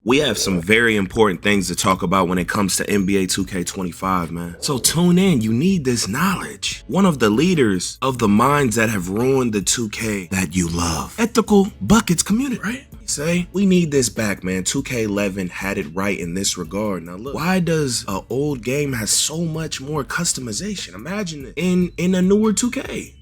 We have some very important things to talk about when it comes to NBA 2K25, man. So tune in, you need this knowledge. One of the leaders of the minds that have ruined the 2K that you love. Ethical Buckets community, right? Say, we need this back, man. 2K11 had it right in this regard. Now look, why does an old game have so much more customization? Imagine it in a newer 2K.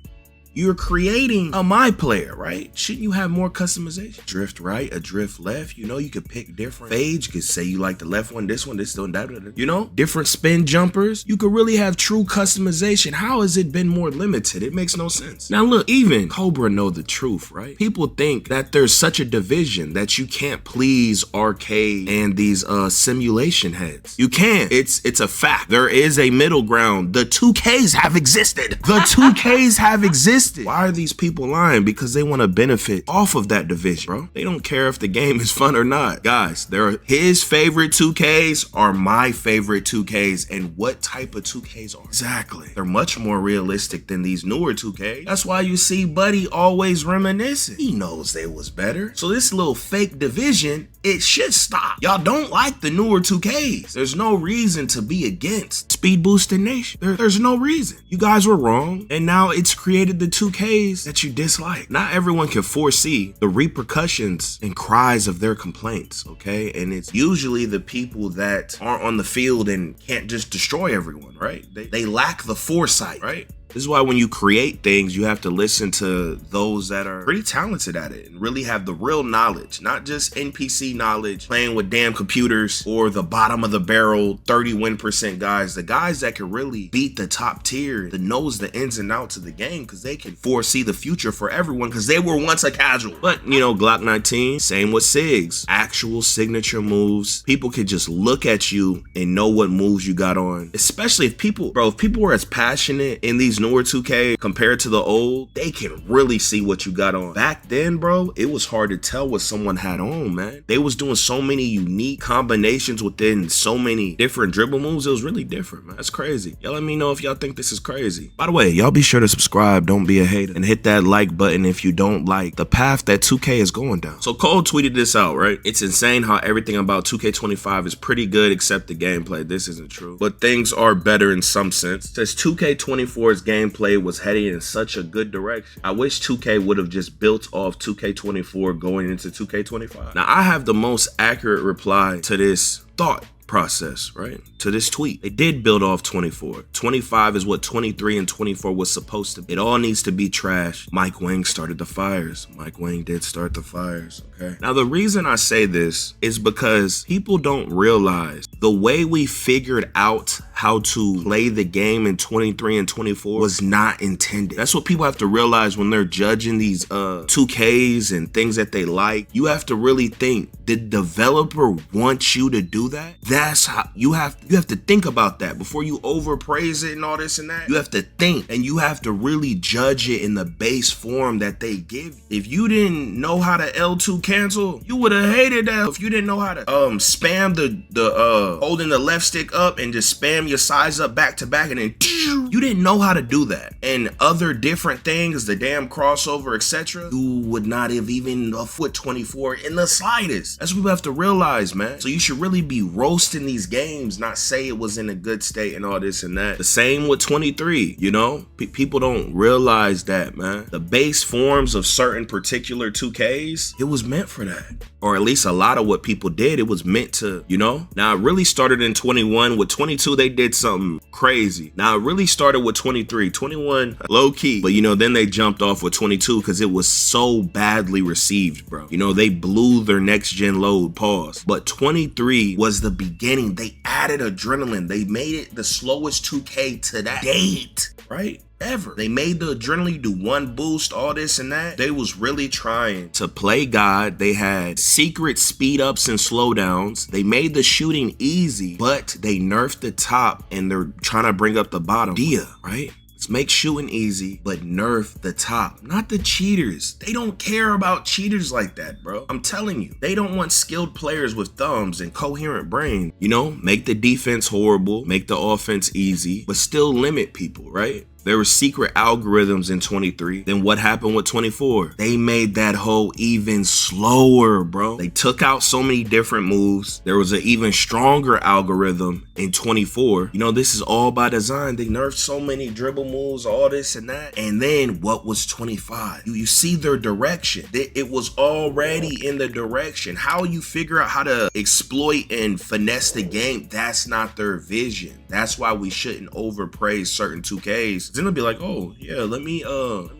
You're creating a my player, right? Shouldn't you have more customization? Drift right, a drift left. You know, you could pick different fades. You could say you like the left one, this one, that. You know, different spin jumpers. You could really have true customization. How has it been more limited? It makes no sense. Now look, even Cobra know the truth, right? People think that there's such a division that you can't please arcade and these simulation heads. You can't. It's a fact. There is a middle ground. The 2Ks have existed. The 2Ks have existed. Why are these people lying? Because they want to benefit off of that division, bro. They don't care if the game is fun or not. Guys, his favorite 2Ks are my favorite 2Ks, and what type of 2Ks are exactly? They're much more realistic than these newer 2Ks. That's why you see Buddy always reminiscing. He knows they was better. So this little fake division, it should stop. Y'all don't like the newer 2Ks. There's no reason to be against Speed Boosted Nation. There's no reason. You guys were wrong, and now it's created the 2Ks that you dislike. Not everyone can foresee the repercussions and cries of their complaints, okay? And it's usually the people that aren't on the field and can't just destroy everyone, right? They lack the foresight, right? This is why when you create things, you have to listen to those that are pretty talented at it and really have the real knowledge, not just NPC knowledge, playing with damn computers or the bottom of the barrel 30% guys, the guys that can really beat the top tier, that knows the ins and outs of the game because they can foresee the future for everyone because they were once a casual. But, you know, Glock 19, same with SIGs, actual signature moves. People could just look at you and know what moves you got on, especially if people were as passionate in these newer 2K compared to the old, they can really see what you got on. Back then, bro, it was hard to tell what someone had on, man. They was doing so many unique combinations within so many different dribble moves. It was really different, man. That's crazy. Y'all let me know if y'all think this is crazy. By the way, y'all be sure to subscribe, don't be a hater, and hit that like button if you don't like the path that 2K is going down. So Cole tweeted this out, right? It's insane how everything about 2K25 is pretty good except the gameplay. This isn't true, but things are better in some sense. It says 2K24's gameplay was heading in such a good direction. I wish 2K would have just built off 2K24 going into 2K25. Now I have the most accurate reply to this thought process, right? To this tweet. They did build off 24. 25 is what 23 and 24 was supposed to be. It all needs to be trash. Mike Wang started the fires. Mike Wang did start the fires, okay? Now the reason I say this is because people don't realize the way we figured out how to play the game in 23 and 24 was not intended. That's what people have to realize when they're judging these 2Ks and things that they like. You have to really think, did the developer want you to do that? That's how you have to think about that before you overpraise it and all this and that. You have to think, and you have to really judge it in the base form that they give. If you didn't know how to L2 cancel, you would have hated that. If you didn't know how to spam the holding the left stick up and just spam your sides up back to back and then you didn't know how to do that. And other different things, the damn crossover, etc., you would not have even a foot 24 in the slightest. That's what we have to realize, man. So you should really be roasting these games, not say it was in a good state and all this and that. The same with 23, you know? People don't realize that, man. The base forms of certain particular 2Ks, it was meant for that. Or at least a lot of what people did, it was meant to, you know? Now it really started in 21. With 22, they did something crazy. Now it really started with 23. 21, low key. But you know, then they jumped off with 22 because it was so badly received, bro. You know, they blew their next gen load, pause. But 23 was the beginning. They added adrenaline. They made it the slowest 2K to that date, right? Ever. They made the adrenaline do one boost, all this and that. They was really trying to play God. They had secret speed ups and slowdowns. They made the shooting easy, but they nerfed the top and they're trying to bring up the bottom. Right? Let's make shooting easy, but nerf the top, not the cheaters. They don't care about cheaters like that, bro. I'm telling you, they don't want skilled players with thumbs and coherent brain. You know, make the defense horrible, make the offense easy, but still limit people, right? There were secret algorithms in 23. Then what happened with 24? They made that hole even slower, bro. They took out so many different moves. There was an even stronger algorithm in 24. You know, this is all by design. They nerfed so many dribble moves, all this and that. And then what was 25? You see their direction. It was already in the direction. How you figure out how to exploit and finesse the game, that's not their vision. That's why we shouldn't overpraise certain 2Ks. Then they'll be like, oh yeah, let me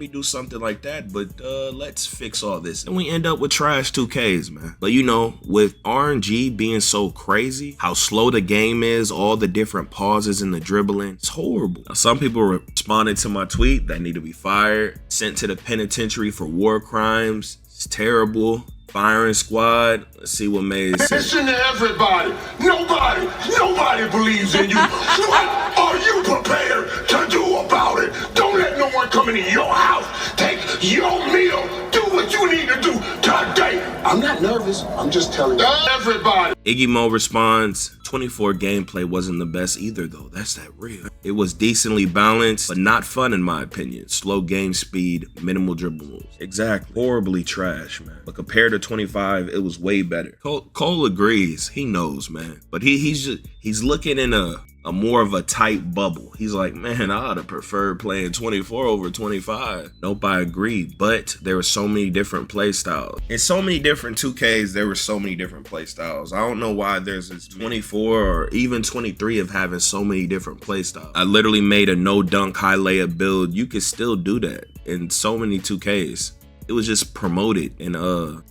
do something like that, but let's fix all this. And we end up with trash 2Ks, man. But you know, with RNG being so crazy, how slow the game is, all the different pauses in the dribbling, it's horrible. Now, some people responded to my tweet that need to be fired, sent to the penitentiary for war crimes. It's terrible. Firing squad. Let's see what Maze said. Listen to everybody. Nobody believes in you. What are you prepared to do about it? Don't let no one come into your house. Take your meal. Do what you need to do today. I'm not nervous. I'm just telling you. Everybody. Iggy Mo responds, 24 gameplay wasn't the best either though. That's that real. It was decently balanced, but not fun in my opinion. Slow game speed, minimal dribble moves. Exactly. Horribly trash, man. But compared to 25, it was way better. Cole agrees. He knows, man. But he's looking in a more of a tight bubble. He's like, man, I'd have preferred playing 24 over 25. Nope, I agree. But there were so many different play styles. In so many different 2Ks, there were so many different play styles. I don't know why there's this 24 or even 23 of having so many different play styles. I literally made a no dunk high layup build. You could still do that in so many 2Ks. It was just promoted in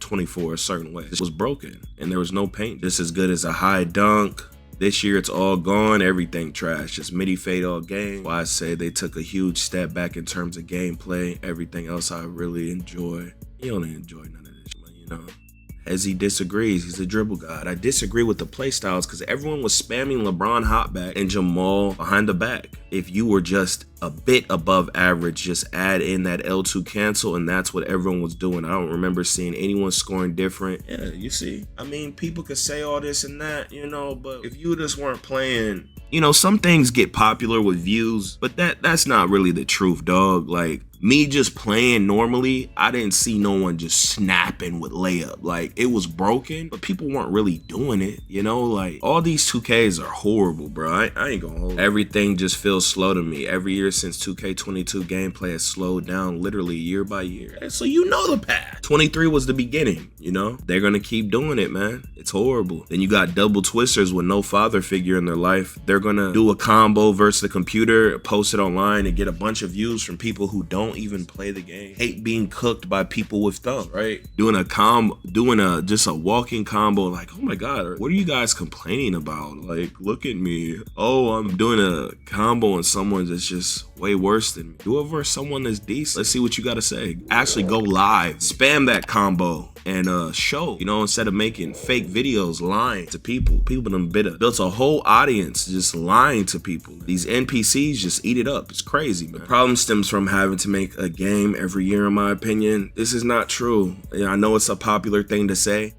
24 a certain way. It was broken and there was no paint. Just as good as a high dunk. This year it's all gone, everything trash, just midi fade all game. Why I say they took a huge step back in terms of gameplay. Everything else I really enjoy. You don't enjoy none of this, you know. Hezzy disagrees. He's a dribble god. I disagree with the play styles because everyone was spamming LeBron hotback and Jamal behind the back. If you were just a bit above average, just add in that L2 cancel, and that's what everyone was doing. I don't remember seeing anyone scoring different. Yeah, you see. I mean, people could say all this and that, you know, but if you just weren't playing, you know, some things get popular with views, but that's not really the truth, dog. Like, me just playing normally, I didn't see no one just snapping with layup. Like, it was broken, but people weren't really doing it, you know? Like, all these 2Ks are horrible, bro. I ain't gonna hold it. Everything just feels slow to me. Every year since 2K22 gameplay has slowed down literally year by year. And so you know the path. 23 was the beginning, you know? They're gonna keep doing it, man. It's horrible. Then you got double twisters with no father figure in their life. They're gonna do a combo versus the computer, post it online, and get a bunch of views from people who don't even play the game. Hate being cooked by people with thumbs, right? Doing just a walking combo, like, oh my god, what are you guys complaining about? Like, look at me. Oh, I'm doing a combo and someone that's just way worse than me. Do it versus someone that's decent. Let's see what you gotta say. Actually go live. Spam that combo and show, you know, instead of making fake videos lying to people. People done built a whole audience just lying to people. These NPCs just eat it up. It's crazy, man. The problem stems from having to make a game every year, in my opinion. This is not true. Yeah, I know it's a popular thing to say.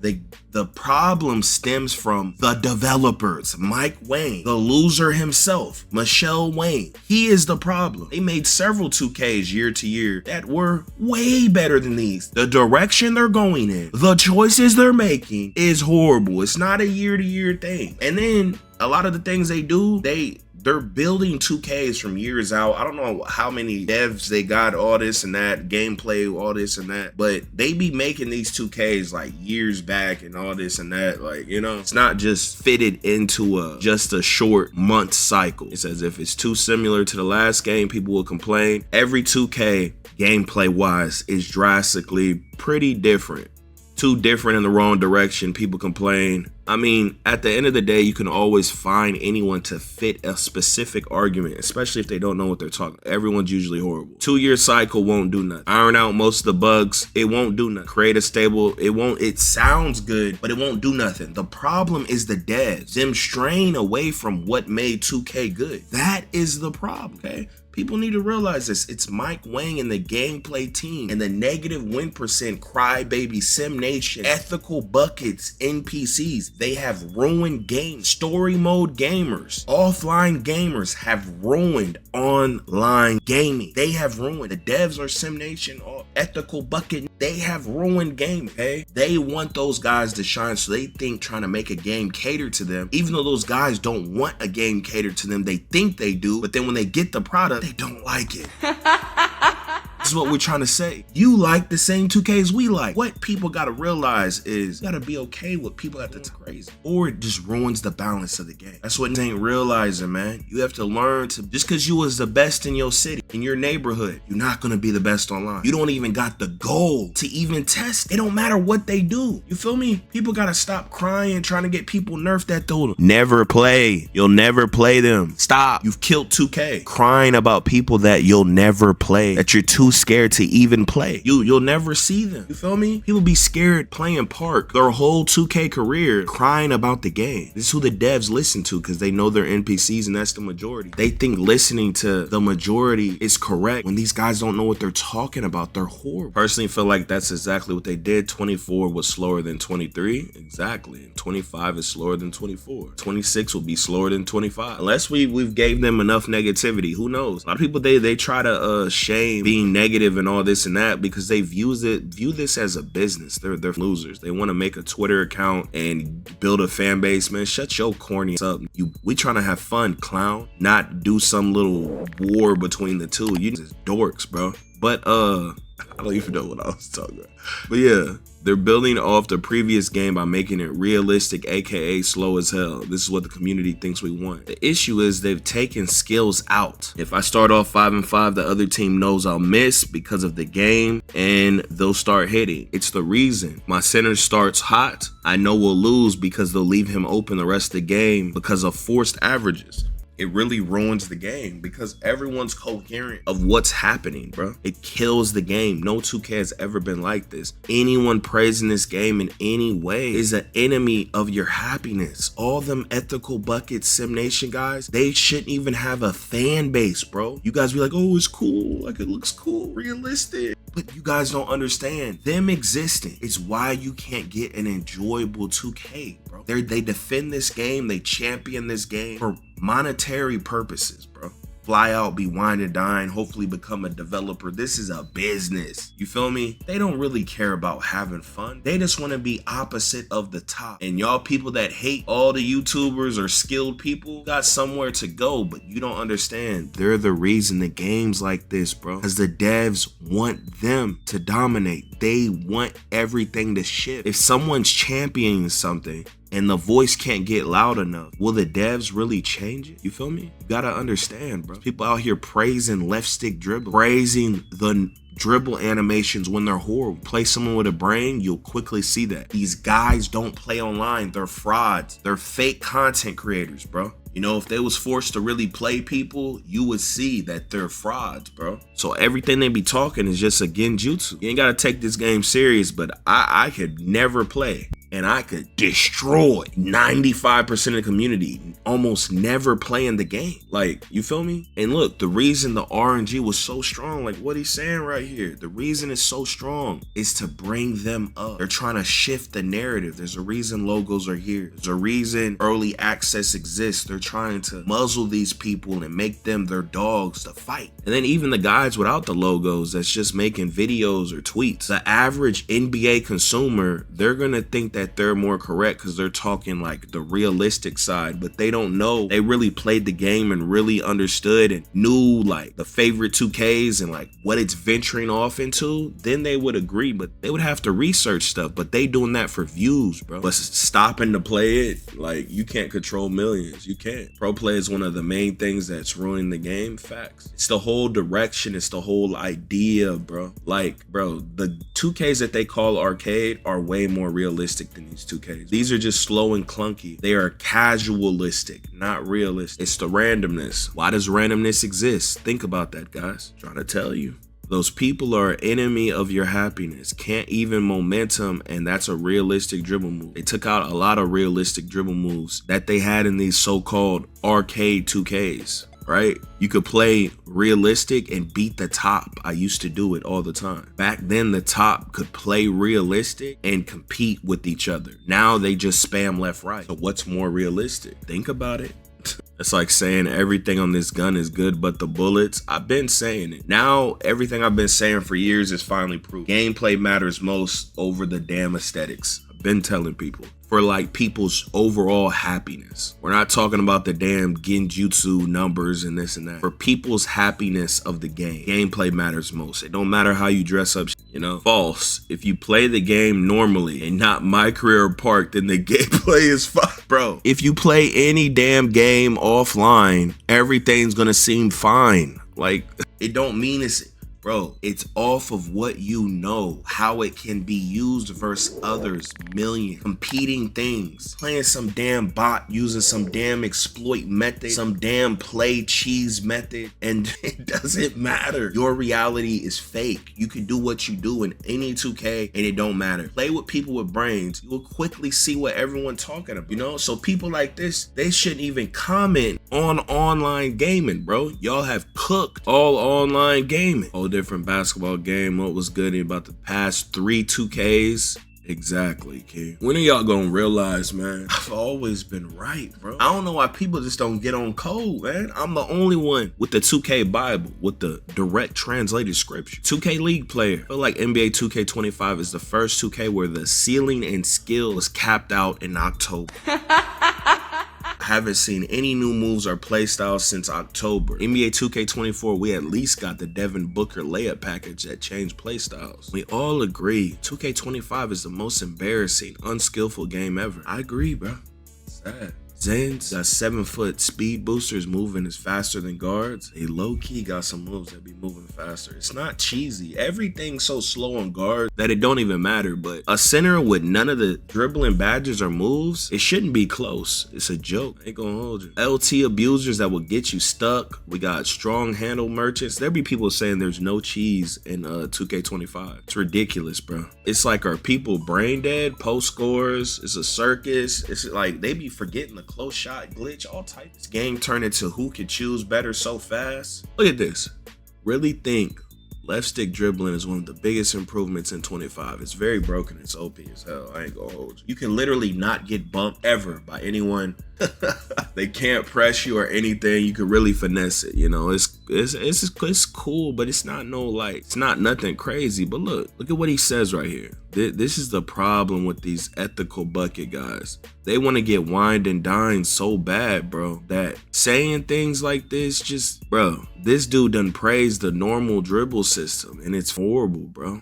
The problem stems from the developers, Mike Wayne, the loser himself, Michelle Wayne. He is the problem. They made several 2Ks year to year that were way better than these. The direction they're going in, the choices they're making is horrible. It's not a year to year thing. And then a lot of the things they do, they're building 2Ks from years out. I don't know how many devs they got, all this and that, gameplay, all this and that, but they be making these 2Ks like years back and all this and that. Like, you know, it's not just fitted into just a short month cycle. It's as if it's too similar to the last game, people will complain. Every 2K gameplay wise is drastically pretty different. Too different in the wrong direction, people complain. I mean, at the end of the day, you can always find anyone to fit a specific argument, especially if they don't know what they're talking. Everyone's usually horrible. 2-year cycle won't do nothing. Iron out most of the bugs, it won't do nothing. Create a stable, it sounds good, but it won't do nothing. The problem is the devs, them straying away from what made 2K good. That is the problem, okay? People need to realize this. It's Mike Wang and the gameplay team and the negative win percent crybaby sim nation ethical buckets NPCs. They have ruined games. Story mode gamers, offline gamers have ruined online gaming. They have ruined. The devs are sim nation or ethical bucket. They have ruined gaming. Okay, they want those guys to shine, so they think trying to make a game cater to them, even though those guys don't want a game catered to them, they think they do, but then when they get the product, they don't like it. This is what we're trying to say. You like the same 2Ks we like. What people gotta realize is you gotta be okay with people that that's crazy, or it just ruins the balance of the game. That's what they ain't realizing, man. You have to learn to, just because you was the best in your city, in your neighborhood, you're not gonna be the best online. You don't even got the goal to even test. It don't matter what they do. You feel me? People gotta stop crying, trying to get people nerfed that they'll never play. You'll never play them. Stop. You've killed 2K. Crying about people that you'll never play, that you're too scared to even play. You'll never see them. You feel me? People be scared playing Park their whole 2K career, crying about the game. This is who the devs listen to because they know they're NPCs and that's the majority. They think listening to the majority is correct when these guys don't know what they're talking about. They're horrible. Personally feel like that's exactly what they did. 24 was slower than 23. Exactly. And 25 is slower than 24. 26 will be slower than 25. Unless we've gave them enough negativity. Who knows? A lot of people they try to shame being negative and all this and that because they view this as a business. They're losers. They want to make a Twitter account and build a fan base. Man, shut your corny up. We trying to have fun, clown, not do some little war between the two. You just dorks, bro. But I don't even know what I was talking about. But yeah, they're building off the previous game by making it realistic, aka slow as hell. This is what the community thinks we want. The issue is they've taken skills out. If I start off 5-5, the other team knows I'll miss because of the game and they'll start hitting. It's the reason. My center starts hot, I know we'll lose because they'll leave him open the rest of the game because of forced averages. It really ruins the game because everyone's coherent of what's happening, bro. It kills the game. No 2K has ever been like this. Anyone praising this game in any way is an enemy of your happiness. All them ethical bucket sim nation guys, they shouldn't even have a fan base, bro. You guys be like, oh, it's cool. Like, it looks cool, realistic. But you guys don't understand. Them existing is why you can't get an enjoyable 2K, bro. They defend this game. They champion this game for monetary purposes, bro. Fly out, be wine and dine, hopefully become a developer. This is a business. You feel me? They don't really care about having fun. They just want to be opposite of the top. And y'all people that hate all the YouTubers or skilled people got somewhere to go, but you don't understand. They're the reason the game's like this, bro. Because the devs want them to dominate. They want everything to shift. If someone's championing something and the voice can't get loud enough, will the devs really change it? You feel me? You gotta understand, bro. People out here praising left stick dribble, praising the dribble animations when they're horrible. Play someone with a brain, you'll quickly see that. These guys don't play online. They're frauds. They're fake content creators, bro. You know, if they was forced to really play people, you would see that they're frauds, bro. So everything they be talking is just a genjutsu. You ain't gotta take this game serious, but I could never play. And I could destroy 95% of the community, almost never playing the game. Like, you feel me? And look, the reason the RNG was so strong, like what he's saying right here, the reason it's so strong is to bring them up. They're trying to shift the narrative. There's a reason logos are here. There's a reason early access exists. They're trying to muzzle these people and make them their dogs to fight. And then even the guys without the logos that's just making videos or tweets, the average NBA consumer, they're gonna think that they're more correct because they're talking like the realistic side, but they don't know. They really played the game and really understood and knew like the favorite 2Ks and like what it's venturing off into, then they would agree, but they would have to research stuff. But they doing that for views, bro. But stopping to play it, like, you can't control millions. You can't. Pro play is one of the main things that's ruining the game. Facts. It's the whole direction. It's the whole idea, bro. Like, bro, the 2Ks that they call arcade are way more realistic than these 2Ks. These are just slow and clunky. They are casualistic, not realistic. It's the randomness. Why does randomness exist? Think about that, guys. I'm trying to tell you. Those people are an enemy of your happiness. Can't even momentum, and that's a realistic dribble move. They took out a lot of realistic dribble moves that they had in these so-called arcade 2Ks. right? You could play realistic and beat the top. I used to do it all the time. Back then, the top could play realistic and compete with each other. Now they just spam left, right. So what's more realistic? Think about it. It's like saying everything on this gun is good but the bullets. I've been saying it. Now everything I've been saying for years is finally proved. Gameplay matters most over the damn aesthetics. I've been telling people. For like people's overall happiness. We're not talking about the damn genjutsu numbers and this and that. For people's happiness of the game, gameplay matters most. It don't matter how you dress up, you know? False. If you play the game normally and not My Career Park, then the gameplay is fine. Bro, if you play any damn game offline, everything's gonna seem fine. Like, it don't mean it's... Bro, it's off of what you know, how it can be used versus others, million competing things. Playing some damn bot, using some damn exploit method, some damn play cheese method, and it doesn't matter. Your reality is fake. You can do what you do in any 2K and it don't matter. Play with people with brains. You will quickly see what everyone's talking about, you know? So people like this, they shouldn't even comment on online gaming, bro. Y'all have cooked all online gaming. Whole different basketball game. What was good about the past 3 2Ks? Exactly, kid. When are y'all gonna realize, man, I've always been right, bro? I don't know why people just don't get on code, man. I'm the only one with the 2K Bible, with the direct translated scripture. 2K League player. I feel like NBA 2K25 is the first 2K where the ceiling and skill was capped out in October. Haven't seen any new moves or playstyles since October. NBA 2K24, we at least got the Devin Booker layup package that changed playstyles. We all agree 2K25 is the most embarrassing, unskillful game ever. I agree, bro. Sad. Zen's got 7-foot speed boosters moving is faster than guards. They low-key got some moves that be moving faster. It's not cheesy. Everything's so slow on guards that it don't even matter. But a center with none of the dribbling badges or moves, it shouldn't be close. It's a joke. I ain't gonna hold you. LT abusers that will get you stuck. We got strong handle merchants. There be people saying there's no cheese in 2K25. It's ridiculous, bro. It's like, are people brain dead? Post scores. It's a circus. It's like they be forgetting the close shot glitch, all types. This game turned into who could choose better so fast. Look at this. Really think left stick dribbling is one of the biggest improvements in 25. It's very broken. It's OP as hell. I ain't gonna hold you. You can literally not get bumped ever by anyone. They can't press you or anything. You can really finesse it. You know, it's cool, but it's not it's not nothing crazy. But look at what he says right here. This is the problem with these ethical bucket guys. They want to get wined and dined so bad, bro, that saying things like this just, bro, this dude done praised the normal dribble system and it's horrible, bro.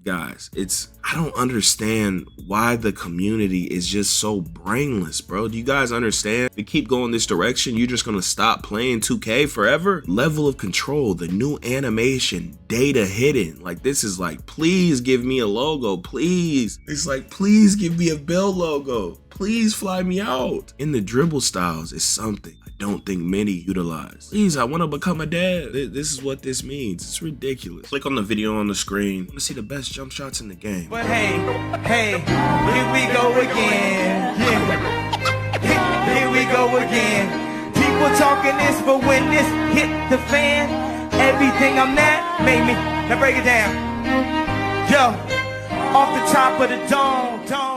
I don't understand why the community is just so brainless, bro. Do you guys understand? If you keep going this direction, you're just gonna stop playing 2K forever? Level of control, the new animation, data hidden. Like, this is like, please give me a logo, please. It's like, please give me a Bill logo. Please fly me out. In the dribble styles is something I don't think many utilize. Please, I want to become a dad. This is what this means. It's ridiculous. Click on the video on the screen. I want to see the best jump shots in the game. But hey, here we go again. Yeah. Here we go again. People talking this, but when this hit the fan, everything I'm at made me. Now break it down. Yo, off the top of the dome.